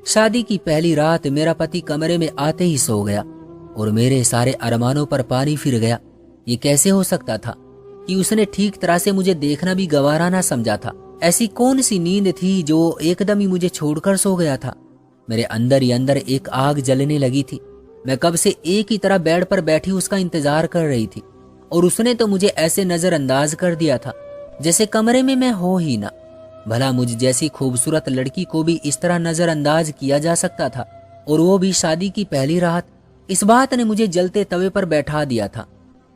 शादी की पहली रात मेरा पति कमरे में आते ही सो गया और मेरे सारे अरमानों पर पानी फिर गया। ये कैसे हो सकता था कि उसने ठीक तरह से मुझे देखना भी गवारा ना समझा था। ऐसी कौन सी नींद थी जो एकदम ही मुझे छोड़कर सो गया था। मेरे अंदर ही अंदर एक आग जलने लगी थी। मैं कब से एक ही तरह बेड पर बैठी उसका इंतजार कर रही थी और उसने तो मुझे ऐसे नजरअंदाज कर दिया था जैसे कमरे में मैं हो ही ना। भला मुझ जैसी खूबसूरत लड़की को भी इस तरह नजरअंदाज किया जा सकता था, और वो भी शादी की पहली रात। इस बात ने मुझे जलते तवे पर बैठा दिया था।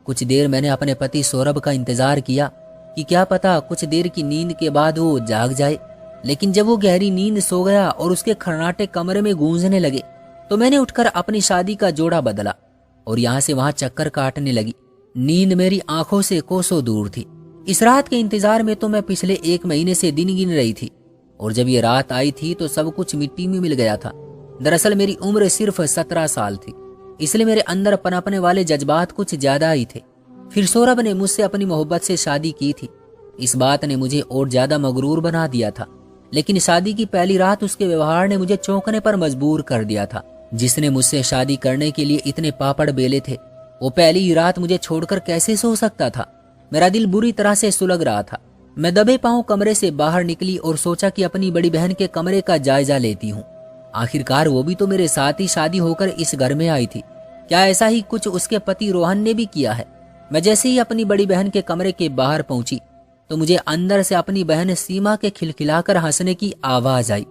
कुछ देर मैंने अपने पति सौरभ का इंतजार किया कि क्या पता कुछ देर की नींद के बाद वो जाग जाए, लेकिन जब वो गहरी नींद सो गया और उसके खर्राटे कमरे में गूंजने लगे तो मैंने उठकर अपनी शादी का जोड़ा बदला और यहाँ से वहां चक्कर काटने लगी। नींद मेरी आंखों से कोसों दूर थी। इस रात के इंतजार में तो मैं पिछले 1 महीने से दिन गिन रही थी, और जब ये रात आई थी तो सब कुछ मिट्टी में मिल गया था। दरअसल मेरी उम्र सिर्फ 17 साल थी, इसलिए मेरे अंदर पनपने वाले जज्बात कुछ ज्यादा ही थे। फिर सौरभ ने मुझसे अपनी मोहब्बत से शादी की थी। इस बात ने मुझे और ज्यादा मगरूर बना दिया था, लेकिन शादी की पहली रात उसके व्यवहार ने मुझे चौंकने पर मजबूर कर दिया था। जिसने मुझसे शादी करने के लिए इतने पापड़ बेले थे, वो पहली ही रात मुझे छोड़कर कैसे सो सकता था। मेरा दिल बुरी तरह से सुलग रहा था। मैं दबे पांव कमरे से बाहर निकली और सोचा कि अपनी बड़ी बहन के कमरे का जायजा लेती हूँ। आखिरकार वो भी तो मेरे साथ ही शादी होकर इस घर में आई थी। क्या ऐसा ही कुछ उसके पति रोहन ने भी किया है? मैं जैसे ही अपनी बड़ी बहन के कमरे के बाहर पहुंची तो मुझे अंदर से अपनी बहन सीमा के खिलखिलाकर हंसने की आवाज आई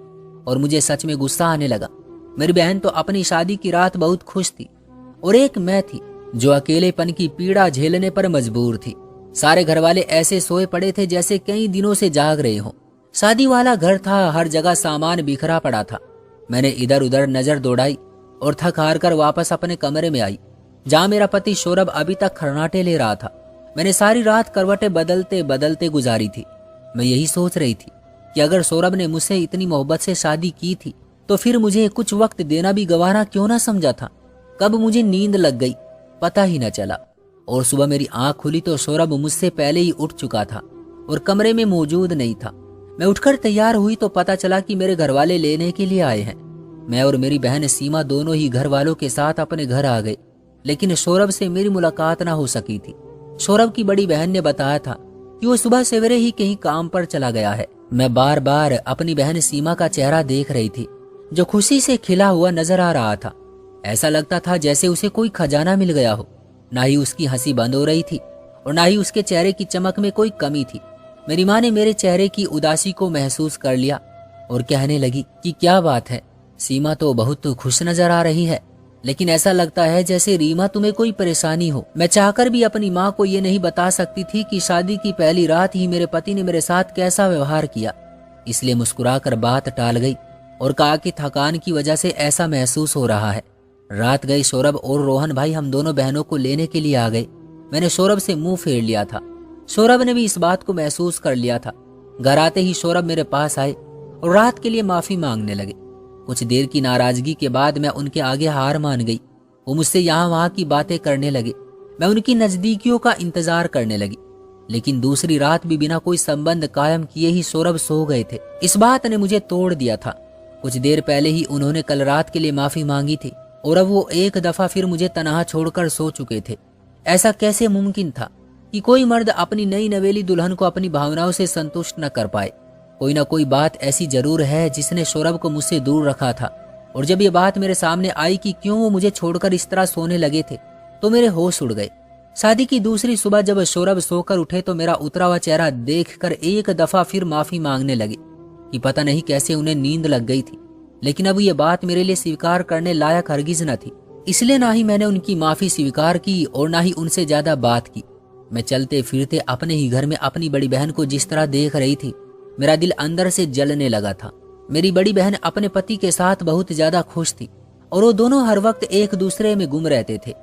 और मुझे सच में गुस्सा आने लगा। मेरी बहन तो अपनी शादी की रात बहुत खुश थी, और एक मैं थी जो अकेलेपन की पीड़ा झेलने पर मजबूर थी। सारे घर वाले ऐसे सोए पड़े थे जैसे कई दिनों से जाग रहे हों। शादी वाला घर था, हर जगह सामान बिखरा पड़ा था। मैंने इधर उधर नजर दौड़ाई और थक हार कर वापस अपने कमरे में आई, जहां मेरा पति सौरभ अभी तक खर्राटे ले रहा था। मैंने सारी रात करवटें बदलते बदलते गुजारी थी। मैं यही सोच रही थी कि अगर सौरभ ने मुझसे इतनी मोहब्बत से शादी की थी तो फिर मुझे कुछ वक्त देना भी गवारा क्यों ना समझा था। कब मुझे नींद लग गई पता ही न चला, और सुबह मेरी आंख खुली तो सौरभ मुझसे पहले ही उठ चुका था और कमरे में मौजूद नहीं था। मैं उठकर तैयार हुई तो पता चला कि मेरे घर वाले लेने के लिए आए हैं। मैं और मेरी बहन सीमा दोनों ही घर वालों के साथ अपने घर आ गए, लेकिन सौरभ से मेरी मुलाकात ना हो सकी थी। सौरभ की बड़ी बहन ने बताया था कि वो सुबह सवेरे ही कहीं काम पर चला गया है। मैं बार बार अपनी बहन सीमा का चेहरा देख रही थी, जो खुशी से खिला हुआ नजर आ रहा था। ऐसा लगता था जैसे उसे कोई खजाना मिल गया हो। ना ही उसकी हंसी बंद हो रही थी और ना ही उसके चेहरे की चमक में कोई कमी थी। मेरी माँ ने मेरे चेहरे की उदासी को महसूस कर लिया और कहने लगी कि क्या बात है, सीमा तो बहुत खुश नजर आ रही है, लेकिन ऐसा लगता है जैसे रीमा तुम्हें कोई परेशानी हो। मैं चाहकर भी अपनी माँ को ये नहीं बता सकती थी कि शादी की पहली रात ही मेरे पति ने मेरे साथ कैसा व्यवहार किया, इसलिए मुस्कुराकर बात टाल गई और कहा कि थकान की वजह से ऐसा महसूस हो रहा है। रात गई, सौरभ और रोहन भाई हम दोनों बहनों को लेने के लिए आ गए। मैंने सौरभ से मुंह फेर लिया था। सौरभ ने भी इस बात को महसूस कर लिया था। घर आते ही सौरभ मेरे पास आए और रात के लिए माफी मांगने लगे। कुछ देर की नाराजगी के बाद मैं उनके आगे हार मान गई। वो मुझसे यहाँ वहां की बातें करने लगे। मैं उनकी नजदीकियों का इंतजार करने लगी, लेकिन दूसरी रात भी बिना कोई संबंध कायम किए ही सौरभ सो गए थे। इस बात ने मुझे तोड़ दिया था। कुछ देर पहले ही उन्होंने कल रात के लिए माफी मांगी थी और अब वो एक दफा फिर मुझे तनहा छोड़कर सो चुके थे। ऐसा कैसे मुमकिन था कि कोई मर्द अपनी नई नवेली दुल्हन को अपनी भावनाओं से संतुष्ट न कर पाए। कोई ना कोई बात ऐसी जरूर है जिसने सौरभ को मुझसे दूर रखा था, और जब ये बात मेरे सामने आई कि क्यों वो मुझे छोड़कर इस तरह सोने लगे थे तो मेरे होश उड़ गए। शादी की दूसरी सुबह जब सौरभ सोकर उठे तो मेरा उतरा हुआ चेहरा देखकर एक दफा फिर माफी मांगने लगे कि पता नहीं कैसे उन्हें नींद लग गई थी, लेकिन अब ये बात मेरे लिए स्वीकार करने लायक हरगिज न थी। इसलिए ना ही मैंने उनकी माफी स्वीकार की और ना ही उनसे ज्यादा बात की। मैं चलते फिरते अपने ही घर में अपनी बड़ी बहन को जिस तरह देख रही थी, मेरा दिल अंदर से जलने लगा था। मेरी बड़ी बहन अपने पति के साथ बहुत ज्यादा खुश थी और वो दोनों हर वक्त एक दूसरे में गुम रहते थे।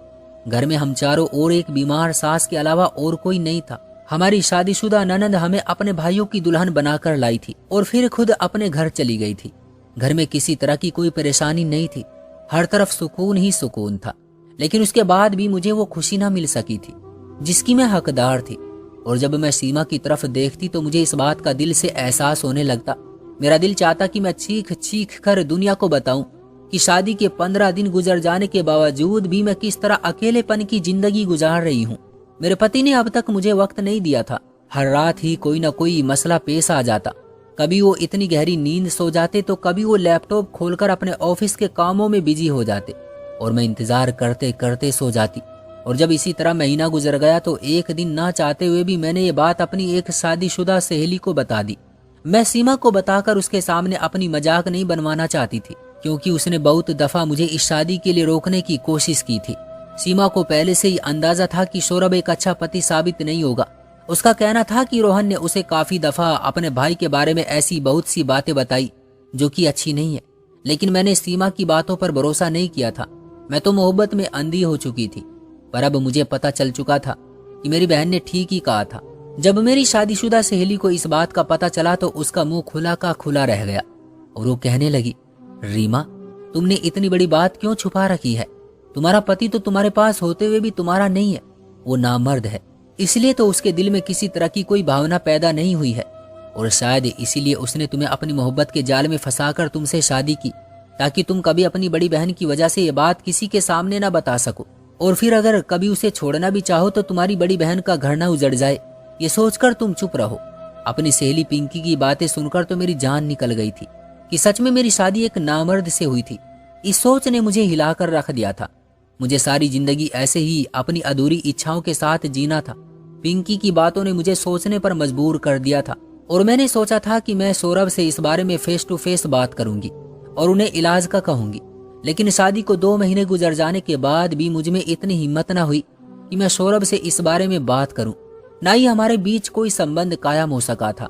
घर में हम चारों और एक बीमार सास के अलावा और कोई नहीं था। हमारी शादीशुदा ननंद हमें अपने भाइयों की दुल्हन बनाकर लाई थी और फिर खुद अपने घर चली गई थी। घर में किसी तरह की कोई परेशानी नहीं थी, हर तरफ सुकून ही सुकून था। लेकिन उसके बाद भी मुझे वो खुशी ना मिल सकी थी जिसकी मैं हकदार थी। और जब मैं सीमा की तरफ देखती तो मुझे इस बात का दिल से एहसास होने लगता मेरा दिल चाहता कि मैं चीख चीख कर दुनिया को बताऊं कि शादी के 15 दिन गुजर जाने के बावजूद भी मैं किस तरह अकेलेपन की जिंदगी गुजार रही हूं। मेरे पति ने अब तक मुझे वक्त नहीं दिया था। हर रात ही कोई न कोई मसला पेश आ जाता। कभी वो इतनी गहरी नींद सो जाते तो कभी वो लैपटॉप खोलकर अपने ऑफिस के कामों में बिजी हो जाते और मैं इंतजार करते करते सो जाती। और जब इसी तरह महीना गुजर गया तो एक दिन ना चाहते हुए भी मैंने ये बात अपनी एक शादीशुदा सहेली को बता दी। मैं सीमा को बताकर उसके सामने अपनी मजाक नहीं बनवाना चाहती थी, क्योंकि उसने बहुत दफा मुझे इस शादी के लिए रोकने की कोशिश की थी। सीमा को पहले से ही अंदाजा था कि सौरभ एक अच्छा पति साबित नहीं होगा। उसका कहना था कि रोहन ने उसे काफी दफा अपने भाई के बारे में ऐसी बहुत सी बातें बताई जो कि अच्छी नहीं है, लेकिन मैंने सीमा की बातों पर भरोसा नहीं किया था। मैं तो मोहब्बत में अंधी हो चुकी थी। पर अब मुझे पता चल चुका था कि मेरी बहन ने ठीक ही कहा था। जब मेरी शादीशुदा सहेली को इस बात का पता चला तो उसका मुंह खुला का खुला रह गया और वो कहने लगी, रीमा, तुमने इतनी बड़ी बात क्यों छुपा रखी है? तुम्हारा पति तो तुम्हारे पास होते हुए भी तुम्हारा नहीं है। वो नामर्द है, इसलिए तो उसके दिल में किसी तरह की कोई भावना पैदा नहीं हुई है और शायद इसीलिए उसने तुम्हें अपनी मोहब्बत के जाल में फंसाकर तुमसे शादी की, ताकि तुम कभी अपनी बड़ी बहन की वजह से ये बात किसी के सामने ना बता सको। और फिर अगर कभी उसे छोड़ना भी चाहो तो तुम्हारी बड़ी बहन का घर ना उजड़ जाए, ये सोचकर तुम चुप रहो। अपनी सहेली पिंकी की बातें सुनकर तो मेरी जान निकल गई थी कि सच में मेरी शादी एक नामर्द से हुई थी। इस सोच ने मुझे हिलाकर रख दिया था। मुझे सारी जिंदगी ऐसे ही अपनी अधूरी इच्छाओं के साथ जीना था। पिंकी की बातों ने मुझे सोचने पर मजबूर कर दिया था और मैंने सोचा था कि मैं सौरभ से इस बारे में फेस टू फेस बात करूंगी और उन्हें इलाज का कहूंगी। लेकिन शादी को 2 महीने गुजर जाने के बाद भी मुझ में इतनी हिम्मत न हुई कि मैं सौरभ से इस बारे में बात करूं। ना ही हमारे बीच कोई संबंध कायम हो सका था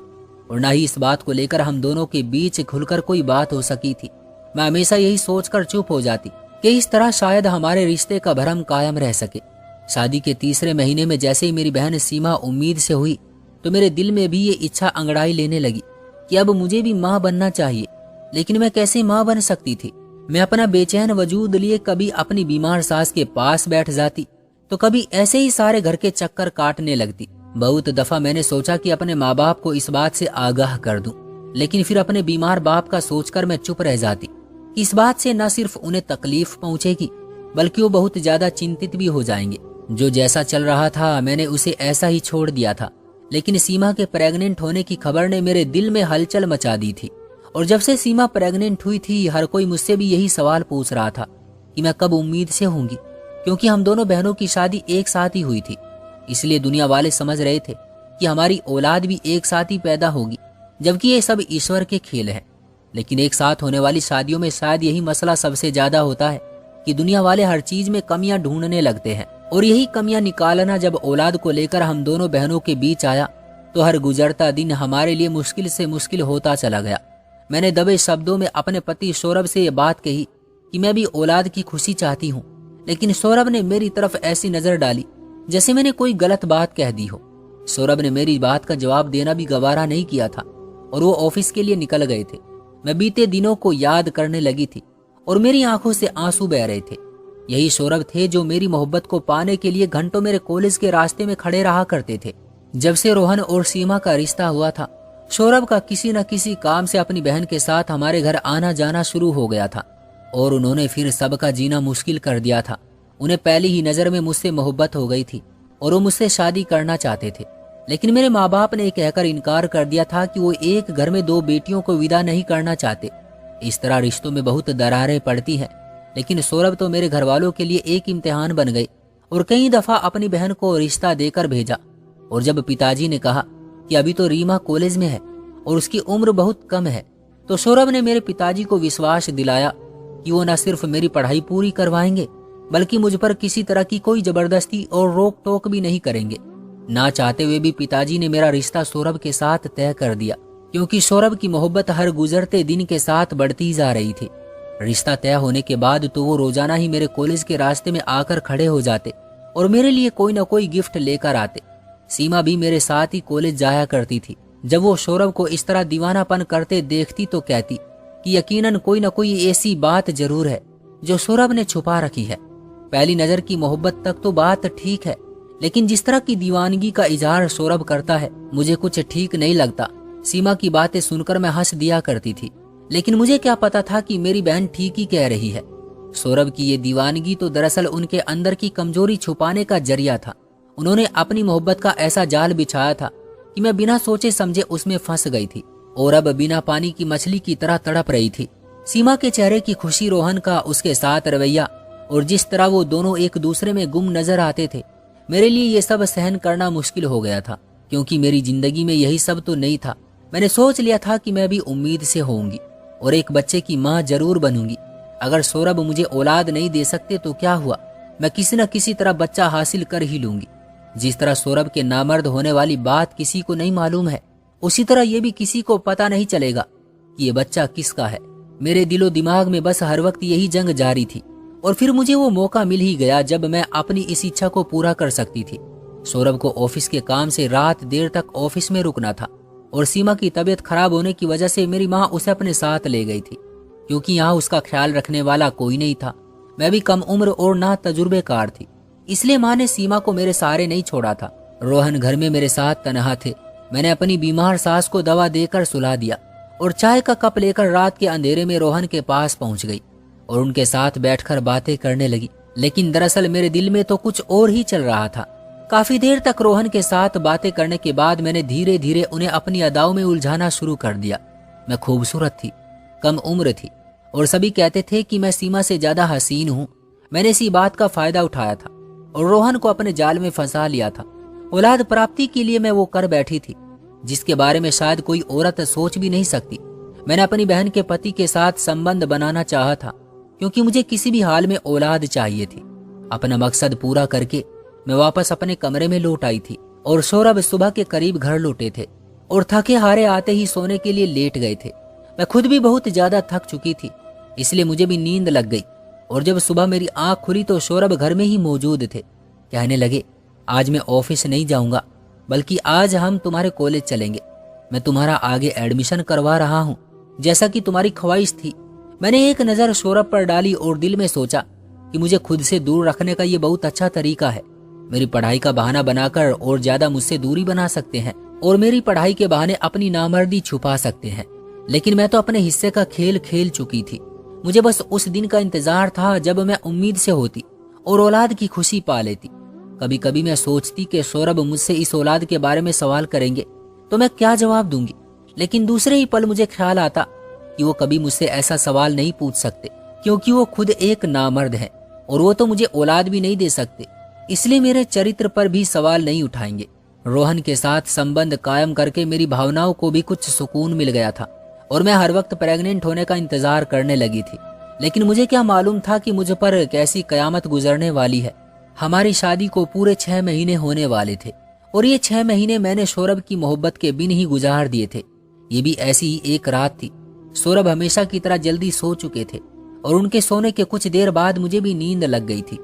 और ना ही इस बात को लेकर हम दोनों के बीच खुलकर कोई बात हो सकी थी। मैं हमेशा यही सोचकर चुप हो जाती कि इस तरह शायद हमारे रिश्ते का भरम कायम रह सके। शादी के 3रे महीने में जैसे ही मेरी बहन सीमा उम्मीद से हुई तो मेरे दिल में भी ये इच्छा अंगड़ाई लेने लगी कि अब मुझे भी माँ बनना चाहिए। लेकिन मैं कैसे माँ बन सकती थी? मैं अपना बेचैन वजूद लिए कभी अपनी बीमार सास के पास बैठ जाती तो कभी ऐसे ही सारे घर के चक्कर काटने लगती। बहुत दफा मैंने सोचा कि अपने माँ बाप को इस बात से आगाह कर दूं, लेकिन फिर अपने बीमार बाप का सोचकर मैं चुप रह जाती कि इस बात से न सिर्फ उन्हें तकलीफ पहुंचेगी बल्कि वो बहुत ज्यादा चिंतित भी हो जाएंगे। जो जैसा चल रहा था मैंने उसे ऐसा ही छोड़ दिया था। लेकिन सीमा के प्रेग्नेंट होने की खबर ने मेरे दिल में हलचल मचा दी थी और जब से सीमा प्रेग्नेंट हुई थी हर कोई मुझसे भी यही सवाल पूछ रहा था कि मैं कब उम्मीद से होंगी, क्योंकि हम दोनों बहनों की शादी एक साथ ही हुई थी। इसलिए दुनिया वाले समझ रहे थे कि हमारी औलाद भी एक साथ ही पैदा होगी, जबकि ये सब ईश्वर के खेल है। लेकिन एक साथ होने वाली शादियों में शायद यही मसला सबसे ज्यादा होता है कि दुनिया वाले हर चीज में कमियां ढूंढने लगते हैं और यही कमियां निकालना जब औलाद को लेकर हम दोनों बहनों के बीच आया तो हर गुजरता दिन हमारे लिए मुश्किल से मुश्किल होता चला गया। मैंने दबे शब्दों में अपने पति सौरभ से ये बात कही कि मैं भी औलाद की खुशी चाहती हूँ, लेकिन सौरभ ने मेरी तरफ ऐसी नजर डाली जैसे मैंने कोई गलत बात कह दी हो। सौरभ ने मेरी बात का जवाब देना भी गवारा नहीं किया था और वो ऑफिस के लिए निकल गए थे। मैं बीते दिनों को याद करने लगी थी और मेरी आंखों से आंसू बह रहे थे। यही सौरभ थे जो मेरी मोहब्बत को पाने के लिए घंटों मेरे कॉलेज के रास्ते में खड़े रहा करते थे। जब से रोहन और सीमा का रिश्ता हुआ था सौरभ का किसी न किसी काम से अपनी बहन के साथ हमारे घर आना जाना शुरू हो गया था और उन्होंने फिर सबका जीना मुश्किल कर दिया था। उन्हें पहली ही नजर में मुझसे मोहब्बत हो गई थी और वो मुझसे शादी करना चाहते थे, लेकिन मेरे माँ बाप ने कहकर इनकार कर दिया था कि वो एक घर में 2 बेटियों को विदा नहीं करना चाहते। इस तरह रिश्तों में बहुत दरारें पड़ती हैं। लेकिन सौरभ तो मेरे घर वालों के लिए एक इम्तिहान बन गए और कई दफा अपनी बहन को रिश्ता देकर भेजा। और जब पिताजी ने कहा कि अभी तो रीमा कॉलेज में है और उसकी उम्र बहुत कम है, तो सौरभ ने मेरे पिताजी को विश्वास दिलाया कि वो न सिर्फ मेरी पढ़ाई पूरी करवाएंगे बल्कि मुझ पर किसी तरह की कोई जबरदस्ती और रोक टोक भी नहीं करेंगे। ना चाहते हुए भी पिताजी ने मेरा रिश्ता सौरभ के साथ तय कर दिया, क्योंकि सौरभ की मोहब्बत हर गुजरते दिन के साथ बढ़ती जा रही थी। रिश्ता तय होने के बाद तो वो रोजाना ही मेरे कॉलेज के रास्ते में आकर खड़े हो जाते और मेरे लिए कोई न कोई गिफ्ट लेकर आते। सीमा भी मेरे साथ ही कॉलेज जाया करती थी। जब वो सौरभ को इस तरह दीवानापन करते देखती तो कहती कि यकीनन कोई न कोई ऐसी बात जरूर है जो सौरभ ने छुपा रखी है। पहली नजर की मोहब्बत तक तो बात ठीक है, लेकिन जिस तरह की दीवानगी का इजहार सौरभ करता है मुझे कुछ ठीक नहीं लगता। सीमा की बातें सुनकर मैं हंस दिया करती थी, लेकिन मुझे क्या पता था कि मेरी बहन ठीक ही कह रही है। सौरभ की ये दीवानगी तो दरअसल उनके अंदर की कमजोरी छुपाने का जरिया था। उन्होंने अपनी मोहब्बत का ऐसा जाल बिछाया था कि मैं बिना सोचे समझे उसमें फंस गई थी और अब बिना पानी की मछली की तरह तड़प रही थी। सीमा के चेहरे की खुशी, रोहन का उसके साथ रवैया और जिस तरह वो दोनों एक दूसरे में गुम नजर आते थे, मेरे लिए ये सब सहन करना मुश्किल हो गया था, क्योंकि मेरी जिंदगी में यही सब तो नहीं था। मैंने सोच लिया था कि मैं भी उम्मीद से होऊंगी और एक बच्चे की माँ जरूर बनूंगी। अगर सौरभ मुझे औलाद नहीं दे सकते तो क्या हुआ, मैं किसी न किसी तरह बच्चा हासिल कर ही लूंगी। जिस तरह सौरभ के नामर्द होने वाली बात किसी को नहीं मालूम है, उसी तरह ये भी किसी को पता नहीं चलेगा कि ये बच्चा किसका है। मेरे दिलो दिमाग में बस हर वक्त यही जंग जारी थी और फिर मुझे वो मौका मिल ही गया जब मैं अपनी इस इच्छा को पूरा कर सकती थी। सौरभ को ऑफिस के काम से रात देर तक ऑफिस में रुकना था और सीमा की तबीयत खराब होने की वजह से मेरी माँ उसे अपने साथ ले गई थी, क्योंकि यहाँ उसका ख्याल रखने वाला कोई नहीं था। मैं भी कम उम्र और ना तजुर्बेकार थी, इसलिए माँ ने सीमा को मेरे सहारे नहीं छोड़ा था। रोहन घर में मेरे साथ तनहा थे। मैंने अपनी बीमार सास को दवा देकर सुला दिया और चाय का कप लेकर रात के अंधेरे में रोहन के पास पहुंच गई और उनके साथ बैठकर बातें करने लगी। लेकिन दरअसल मेरे दिल में तो कुछ और ही चल रहा था। काफी देर तक रोहन के साथ बातें करने के बाद मैंने धीरे धीरे उन्हें अपनी अदाओं में उलझाना शुरू कर दिया। मैं खूबसूरत थी, कम उम्र थी और सभी कहते थे कि मैं सीमा से ज्यादा हसीन हूँ। मैंने इसी बात का फायदा उठाया था और रोहन को अपने जाल में फंसा लिया था। औलाद प्राप्ति के लिए मैं वो कर बैठी थी जिसके बारे में शायद कोई औरत सोच भी नहीं सकती। मैंने अपनी बहन के पति के साथ संबंध बनाना चाहा था, क्योंकि मुझे किसी भी हाल में औलाद चाहिए थी। अपना मकसद पूरा करके मैं वापस अपने कमरे में लौट आई थी और सौरभ सुबह के करीब घर लौटे थे और थके हारे आते ही सोने के लिए लेट गए थे। मैं खुद भी बहुत ज्यादा थक चुकी थी, इसलिए मुझे भी नींद लग गई और जब सुबह मेरी आंख खुली तो सौरभ घर में ही मौजूद थे। कहने लगे, आज मैं ऑफिस नहीं जाऊंगा, बल्कि आज हम तुम्हारे कॉलेज चलेंगे। मैं तुम्हारा आगे एडमिशन करवा रहा हूँ, जैसा कि तुम्हारी ख्वाहिश थी। मैंने एक नजर सौरभ पर डाली और दिल में सोचा कि मुझे खुद से दूर रखने का ये बहुत अच्छा तरीका है। मेरी पढ़ाई का बहाना बनाकर और ज्यादा मुझसे दूरी बना सकते हैं और मेरी पढ़ाई के बहाने अपनी नामर्दी छुपा सकते हैं। लेकिन मैं तो अपने हिस्से का खेल खेल चुकी थी। मुझे बस उस दिन का इंतजार था जब मैं उम्मीद से होती और औलाद की खुशी पा लेती। कभी कभी मैं सोचती कि सौरभ मुझसे इस औलाद के बारे में सवाल करेंगे तो मैं क्या जवाब दूंगी, लेकिन दूसरे ही पल मुझे ख्याल आता कि वो कभी मुझसे ऐसा सवाल नहीं पूछ सकते, क्योंकि वो खुद एक नामर्द है और वो तो मुझे औलाद भी नहीं दे सकते, इसलिए मेरे चरित्र पर भी सवाल नहीं उठाएंगे। रोहन के साथ संबंध कायम करके मेरी भावनाओं को भी कुछ सुकून मिल गया था और मैं हर वक्त प्रेग्नेंट होने का इंतजार करने लगी थी। लेकिन मुझे क्या मालूम था कि मुझ पर कैसी कयामत गुजरने वाली है। हमारी शादी को पूरे 6 महीने होने वाले थे और ये 6 महीने मैंने सौरभ की मोहब्बत के बिन ही गुजार दिए थे। ये भी ऐसी ही एक रात थी। सौरभ हमेशा की तरह जल्दी सो चुके थे और उनके सोने के कुछ देर बाद मुझे भी नींद लग गई थी।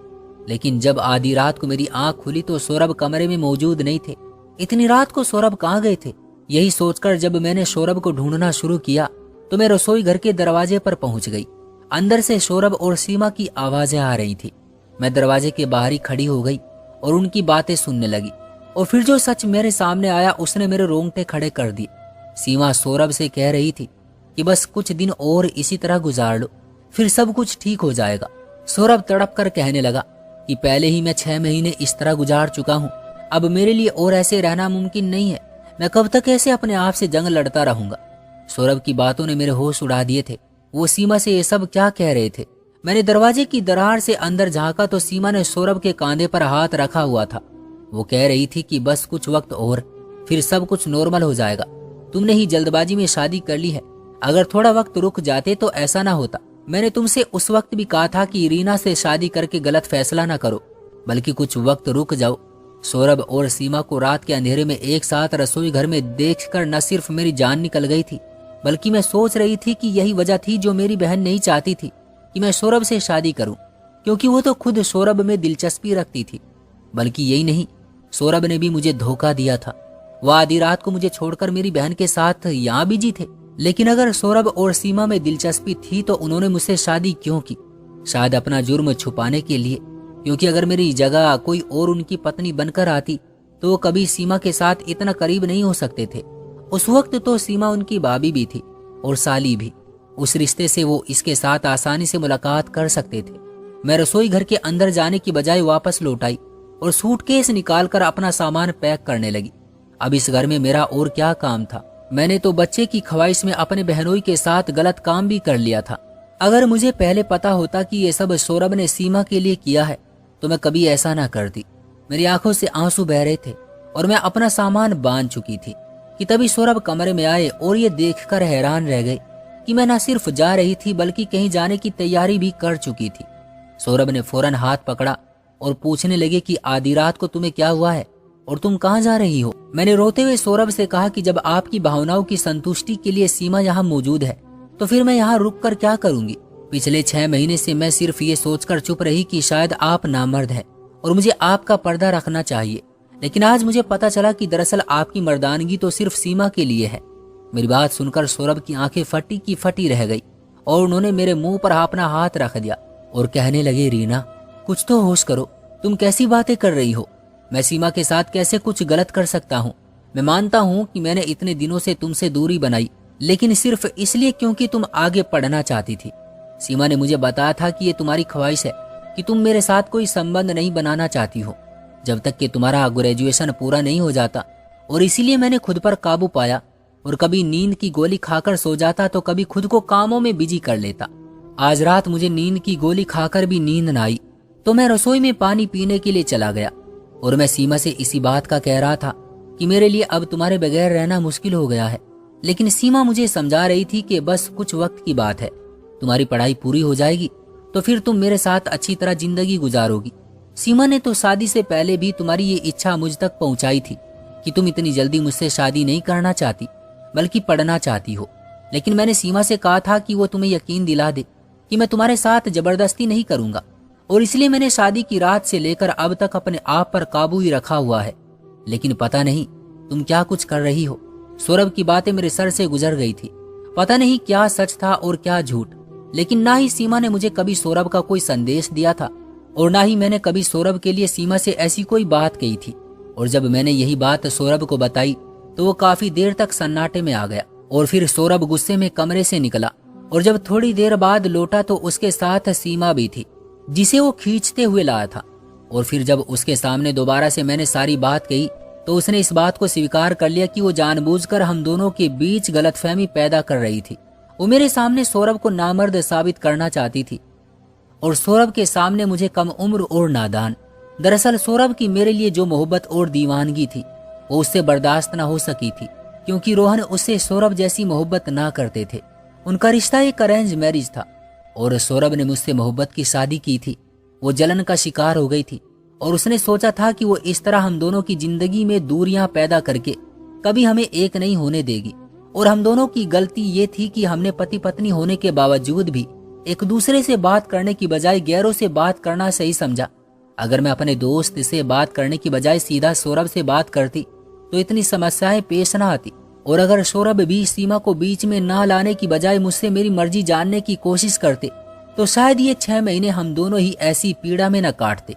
लेकिन जब आधी रात को मेरी आंख खुली तो सौरभ कमरे में मौजूद नहीं थे। इतनी रात को सौरभ कहाँ गए थे? यही सोचकर जब मैंने सौरभ को ढूंढना शुरू किया तो मैं रसोई घर के दरवाजे पर पहुंच गई। अंदर से सौरभ और सीमा की आवाजें आ रही थी। मैं दरवाजे के बाहर ही खड़ी हो गई और उनकी बातें सुनने लगी और फिर जो सच मेरे सामने आया उसने मेरे रोंगटे खड़े कर दिए। सीमा सौरभ से कह रही थी कि बस कुछ दिन और इसी तरह गुजार लो, फिर सब कुछ ठीक हो जाएगा। सौरभ तड़प कर कहने लगा कि पहले ही मैं 6 महीने इस तरह गुजार चुका हूँ, अब मेरे लिए और ऐसे रहना मुमकिन नहीं है। मैं कब तक ऐसे अपने आप से जंग लड़ता रहूंगा। सौरभ की बातों ने मेरे होश उड़ा दिए थे। वो सीमा से ये सब क्या कह रहे थे? मैंने दरवाजे की दरार से अंदर झांका तो सीमा ने सौरभ के कांधे पर हाथ रखा हुआ था। वो कह रही थी कि बस कुछ वक्त और, फिर सब कुछ नॉर्मल हो जाएगा। तुमने ही जल्दबाजी में शादी कर ली है, अगर थोड़ा वक्त रुक जाते तो ऐसा ना होता। मैंने तुमसे उस वक्त भी कहा था कि रीना से शादी करके गलत फैसला ना करो, बल्कि कुछ वक्त रुक जाओ। सौरभ और सीमा को रात के अंधेरे में एक साथ रसोई घर में देखकर न सिर्फ मेरी जान निकल गई थी, बल्कि मैं सोच रही थी कि यही वजह थी जो मेरी बहन नहीं चाहती थी कि मैं सौरभ से शादी करूं, क्योंकि वो तो खुद सौरभ में दिलचस्पी रखती थी। बल्कि यही नहीं, सौरभ ने भी मुझे धोखा दिया था। वह आधी रात को मुझे छोड़कर मेरी बहन के साथ यहाँ बिजी थे। लेकिन अगर सौरभ और सीमा में दिलचस्पी थी तो उन्होंने मुझसे शादी क्यों की? शायद अपना जुर्म छुपाने के लिए, क्योंकि अगर मेरी जगह कोई और उनकी पत्नी बनकर आती तो वो कभी सीमा के साथ इतना करीब नहीं हो सकते थे उस वक्त तो सीमा उनकी भाभी भी थी और साली भी। उस रिश्ते से वो इसके साथ आसानी से मुलाकात कर सकते थे। मैं रसोई घर के अंदर जाने की बजाय वापस लौट आई और सूटकेस निकालकर अपना सामान पैक करने लगी। अब इस घर में मेरा और क्या काम था। मैंने तो बच्चे की ख्वाहिश में अपने बहनोई के साथ गलत काम भी कर लिया था। अगर मुझे पहले पता होता कि ये सब सौरभ ने सीमा के लिए किया है तो मैं कभी ऐसा ना करती। मेरी आंखों से आंसू बह रहे थे और मैं अपना सामान बांध चुकी थी कि तभी सौरभ कमरे में आए और ये देखकर हैरान रह गए कि मैं न सिर्फ जा रही थी बल्कि कहीं जाने की तैयारी भी कर चुकी थी। सौरभ ने फौरन हाथ पकड़ा और पूछने लगे कि आधी रात को तुम्हें क्या हुआ है और तुम कहाँ जा रही हो। मैंने रोते हुए सौरभ से कहा कि जब आपकी भावनाओं की संतुष्टि के लिए सीमा यहाँ मौजूद है तो फिर मैं यहाँ रुक कर क्या करूंगी। पिछले 6 महीने से मैं सिर्फ ये सोचकर चुप रही कि शायद आप नामर्द हैं और मुझे आपका पर्दा रखना चाहिए, लेकिन आज मुझे पता चला कि दरअसल आपकी मर्दानगी तो सिर्फ सीमा के लिए है। मेरी बात सुनकर सौरभ की आंखें फटी की फटी रह गई और उन्होंने मेरे मुंह पर अपना हाथ रख दिया और कहने लगे, रीना कुछ तो होश करो, तुम कैसी बातें कर रही हो। मैं सीमा के साथ कैसे कुछ गलत कर सकता हूँ। मैं मानता हूँ कि मैंने इतने दिनों से तुमसे दूरी बनाई, लेकिन सिर्फ इसलिए क्योंकि तुम आगे पढ़ना चाहती थी। सीमा ने मुझे बताया था कि ये तुम्हारी ख्वाहिश है कि तुम मेरे साथ कोई संबंध नहीं बनाना चाहती हो जब तक कि तुम्हारा ग्रेजुएशन पूरा नहीं हो जाता, और इसीलिए मैंने खुद पर काबू पाया और कभी नींद की गोली खाकर सो जाता तो कभी खुद को कामों में बिजी कर लेता। आज रात मुझे नींद की गोली खाकर भी नींद न आई तो मैं रसोई में पानी पीने के लिए चला गया और मैं सीमा से इसी बात का कह रहा था कि मेरे लिए अब तुम्हारे बगैर रहना मुश्किल हो गया है। लेकिन सीमा मुझे समझा रही थी कि बस कुछ वक्त की बात है, तुम्हारी पढ़ाई पूरी हो जाएगी तो फिर तुम मेरे साथ अच्छी तरह जिंदगी गुजारोगी। सीमा ने तो शादी से पहले भी तुम्हारी ये इच्छा मुझ तक पहुंचाई थी कि तुम इतनी जल्दी मुझसे शादी नहीं करना चाहती बल्कि पढ़ना चाहती हो, लेकिन मैंने सीमा से कहा था कि वो तुम्हें यकीन दिला दे कि मैं तुम्हारे साथ जबरदस्ती नहीं करूंगा, और इसलिए मैंने शादी की रात से लेकर अब तक अपने आप पर काबू ही रखा हुआ है। लेकिन पता नहीं तुम क्या कुछ कर रही हो। सौरभ की बातें मेरे सर से गुजर गई थी। पता नहीं क्या सच था और क्या झूठ, लेकिन ना ही सीमा ने मुझे कभी सौरभ का कोई संदेश दिया था और ना ही मैंने कभी सौरभ के लिए सीमा से ऐसी कोई बात कही थी। और जब मैंने यही बात सौरभ को बताई तो वो काफी देर तक सन्नाटे में आ गया और फिर सौरभ गुस्से में कमरे से निकला और जब थोड़ी देर बाद लौटा तो उसके साथ सीमा भी थी जिसे वो खींचते हुए लाया था। और फिर जब उसके सामने दोबारा से मैंने सारी बात कही तो उसने इस बात को स्वीकार कर लिया कि वो जानबूझकर हम दोनों के बीच गलतफहमी पैदा कर रही थी। वो मेरे सामने सौरभ को नामर्द साबित करना चाहती थी और सौरभ के सामने मुझे कम उम्र और नादान। दरअसल सौरभ की मेरे लिए जो मोहब्बत और दीवानगी थी वो उससे बर्दाश्त न हो सकी थी, क्योंकि रोहन उससे सौरभ जैसी मोहब्बत ना करते थे। उनका रिश्ता एक अरेंज मैरिज था और सौरभ ने मुझसे मोहब्बत की शादी की थी। वो जलन का शिकार हो गई थी और उसने सोचा था कि वो इस तरह हम दोनों की जिंदगी में दूरियां पैदा करके कभी हमें एक नहीं होने देगी। और हम दोनों की गलती ये थी कि हमने पति पत्नी होने के बावजूद भी एक दूसरे से बात करने की बजाय गैरों से बात करना सही समझा। अगर मैं अपने दोस्त से बात करने की बजाय सीधा सौरभ से बात करती तो इतनी समस्याएं पेश न आती। और अगर सौरभ भी सीमा को बीच में ना लाने की बजाय मुझसे मेरी मर्जी जानने की कोशिश करते तो शायद ये 6 महीने हम दोनों ही ऐसी पीड़ा में न काटते।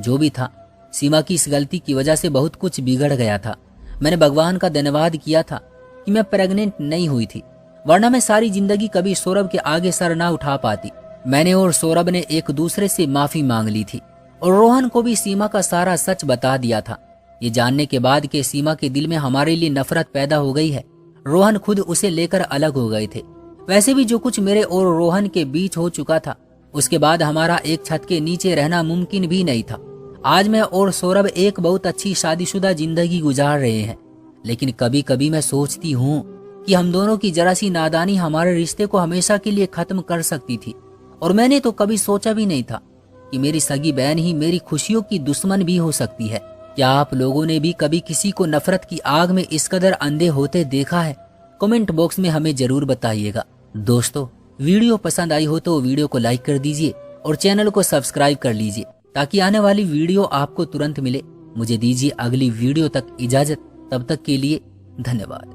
जो भी था, सीमा की इस गलती की वजह से बहुत कुछ बिगड़ गया था। मैंने भगवान का धन्यवाद किया था कि मैं प्रेग्नेंट नहीं हुई थी, वरना मैं सारी जिंदगी कभी सौरभ के आगे सर ना उठा पाती। मैंने और सौरभ ने एक दूसरे से माफी मांग ली थी और रोहन को भी सीमा का सारा सच बता दिया था। ये जानने के बाद कि सीमा के दिल में हमारे लिए नफरत पैदा हो गई है, रोहन खुद उसे लेकर अलग हो गए थे। वैसे भी जो कुछ मेरे और रोहन के बीच हो चुका था उसके बाद हमारा एक छत के नीचे रहना मुमकिन भी नहीं था। आज मैं और सौरभ एक बहुत अच्छी शादीशुदा जिंदगी गुजार रहे हैं, लेकिन कभी कभी मैं सोचती हूँ कि हम दोनों की जरा सी नादानी हमारे रिश्ते को हमेशा के लिए खत्म कर सकती थी। और मैंने तो कभी सोचा भी नहीं था कि मेरी सगी बहन ही मेरी खुशियों की दुश्मन भी हो सकती है। क्या आप लोगों ने भी कभी किसी को नफरत की आग में इस कदर अंधे होते देखा है? कमेंट बॉक्स में हमें जरूर बताइएगा। दोस्तों, वीडियो पसंद आई हो तो वीडियो को लाइक कर दीजिए और चैनल को सब्सक्राइब कर लीजिए ताकि आने वाली वीडियो आपको तुरंत मिले। मुझे दीजिए अगली वीडियो तक इजाजत, तब तक के लिए धन्यवाद।